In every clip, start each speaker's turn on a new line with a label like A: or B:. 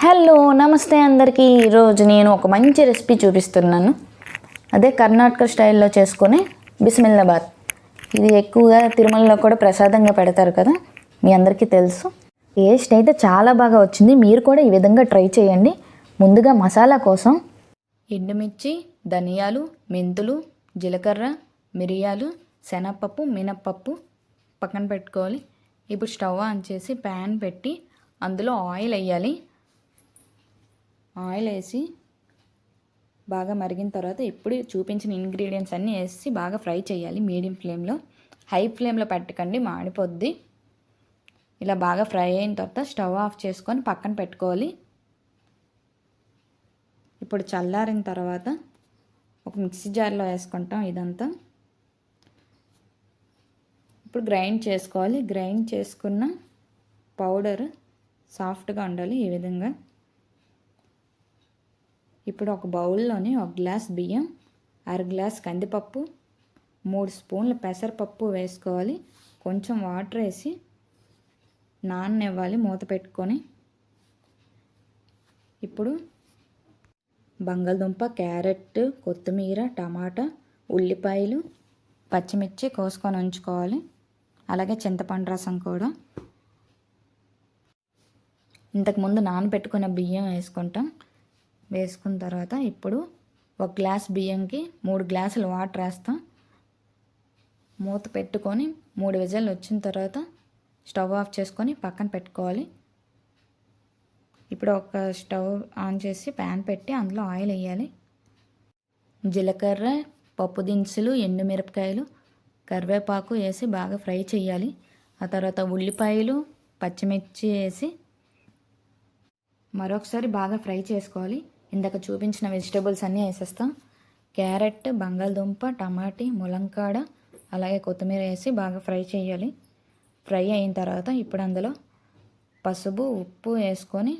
A: Hello నమస్తే అందరికీ. ఈరోజు నేను ఒక మంచి రెసిపీ చూపిస్తున్నాను. అదే కర్ణాటక స్టైల్లో చేసుకునే బిస్మిల్లాబాత్. ఇది ఎక్కువగా తిరుమలలో కూడా ప్రసాదంగా పెడతారు కదా, మీ అందరికీ తెలుసు. టేస్ట్ అయితే చాలా బాగా వచ్చింది. మీరు కూడా ఈ విధంగా ట్రై చేయండి. ముందుగా మసాలా కోసం ఎండుమిర్చి, ధనియాలు, మెంతులు, జీలకర్ర, మిరియాలు, శనగపప్పు, మినప్పప్పు పక్కన పెట్టుకోవాలి. ఇప్పుడు స్టవ్ ఆన్ చేసి ప్యాన్ పెట్టి అందులో ఆయిల్ వేయాలి. ఆయిల్ వేసి బాగా మరిగిన తర్వాత ఇప్పుడు చూపించిన ఇంగ్రీడియంట్స్ అన్నీ వేసి బాగా ఫ్రై చేయాలి. మీడియం ఫ్లేమ్లో, హై ఫ్లేమ్లో పెట్టకండి, మాడిపోద్ది. ఇలా బాగా ఫ్రై అయిన తర్వాత స్టవ్ ఆఫ్ చేసుకొని పక్కన పెట్టుకోవాలి. ఇప్పుడు చల్లారిన తర్వాత ఒక మిక్సీ జార్లో వేసుకుంటాం ఇదంతా. ఇప్పుడు గ్రైండ్ చేసుకోవాలి. గ్రైండ్ చేసుకున్న పౌడర్ సాఫ్ట్గా ఉండాలి ఈ విధంగా. ఇప్పుడు ఒక బౌల్లోని 1 గ్లాస్ బియ్యం, 1/2 గ్లాస్ కందిపప్పు, 3 స్పూన్ల పెసరపప్పు వేసుకోవాలి. కొంచెం వాటర్ వేసి నాననివ్వాలి మూత పెట్టుకొని. ఇప్పుడు బంగాళదుంప, క్యారెట్, కొత్తిమీర, టమాటా, ఉల్లిపాయలు, పచ్చిమిర్చి కోసుకొని ఉంచుకోవాలి. అలాగే చింతపండు రసం కూడా. ఇంతకుముందు నానబెట్టుకున్న బియ్యం వేసుకుంటాం. వేసుకున్న తర్వాత ఇప్పుడు 1 గ్లాస్ బియ్యంకి 3 గ్లాసులు వాటర్ వేస్తాం. మూత పెట్టుకొని 3 విజిల్లు వచ్చిన తర్వాత స్టవ్ ఆఫ్ చేసుకొని పక్కన పెట్టుకోవాలి. ఇప్పుడు ఒక స్టవ్ ఆన్ చేసి ప్యాన్ పెట్టి అందులో ఆయిల్ వేయాలి. జీలకర్ర, పప్పు దినుసులు, ఎండుమిరపకాయలు, కరివేపాకు వేసి బాగా ఫ్రై చేయాలి. ఆ తర్వాత ఉల్లిపాయలు, పచ్చిమిర్చి వేసి మరొకసారి బాగా ఫ్రై చేసుకోవాలి. ఇందాక చూపించిన వెజిటేబుల్స్ అన్నీ వేసేస్తాం. క్యారెట్, బంగాళదుంప, టమాటీ, ములంకాడ, అలాగే కొత్తిమీర వేసి బాగా ఫ్రై చేయాలి. ఫ్రై అయిన తర్వాత ఇప్పుడు అందులో పసుపు, ఉప్పు వేసుకొని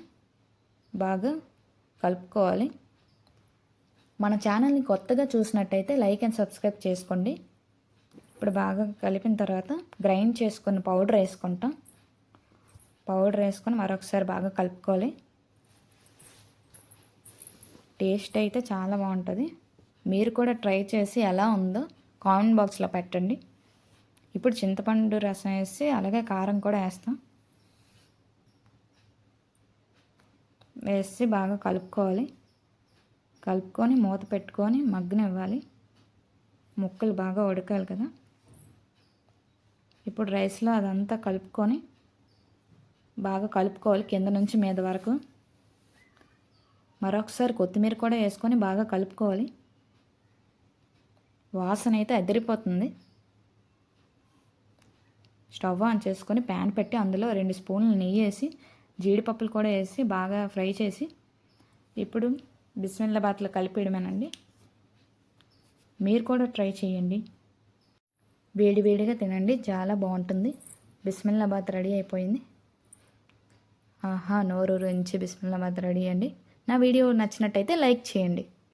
A: బాగా కలుపుకోవాలి. మన ఛానల్ని కొత్తగా చూసినట్టయితే లైక్ అండ్ సబ్స్క్రైబ్ చేసుకోండి. ఇప్పుడు బాగా కలిపిన తర్వాత గ్రైండ్ చేసుకున్న పౌడర్ వేసుకుంటాం. పౌడర్ వేసుకొని మరొకసారి బాగా కలుపుకోవాలి. టేస్ట్ అయితే చాలా బాగుంటుంది. మీరు కూడా ట్రై చేసి ఎలా ఉందో కామెంట్ బాక్స్లో పెట్టండి. ఇప్పుడు చింతపండు రసం వేసి అలాగే కారం కూడా వేస్తాం. వేసి బాగా కలుపుకోవాలి. కలుపుకొని మూత పెట్టుకొని మగ్గనివ్వాలి. ముక్కలు బాగా ఉడకాలి కదా. ఇప్పుడు రైస్లో అదంతా కలుపుకొని బాగా కలుపుకోవాలి కింద నుంచి మీద వరకు. మరొకసారి కొత్తిమీర కూడా వేసుకొని బాగా కలుపుకోవాలి. వాసన అయితే అదిరిపోతుంది. స్టవ్ ఆన్ చేసుకొని ప్యాన్ పెట్టి అందులో 2 స్పూన్లు నెయ్యి వేసి జీడిపప్పులు కూడా వేసి బాగా ఫ్రై చేసి ఇప్పుడు బిస్మిల్లాబాత్లో కలిపేయడమేనండి. మీరు కూడా ట్రై చేయండి. వేడివేడిగా తినండి, చాలా బాగుంటుంది. బిస్మిల్లాబాత్ రెడీ అయిపోయింది. ఆహా, నోరూరించి బిస్మిల్లాబాత్ రెడీ అండి. నా వీడియో నచ్చినట్టయితే లైక్ చేయండి.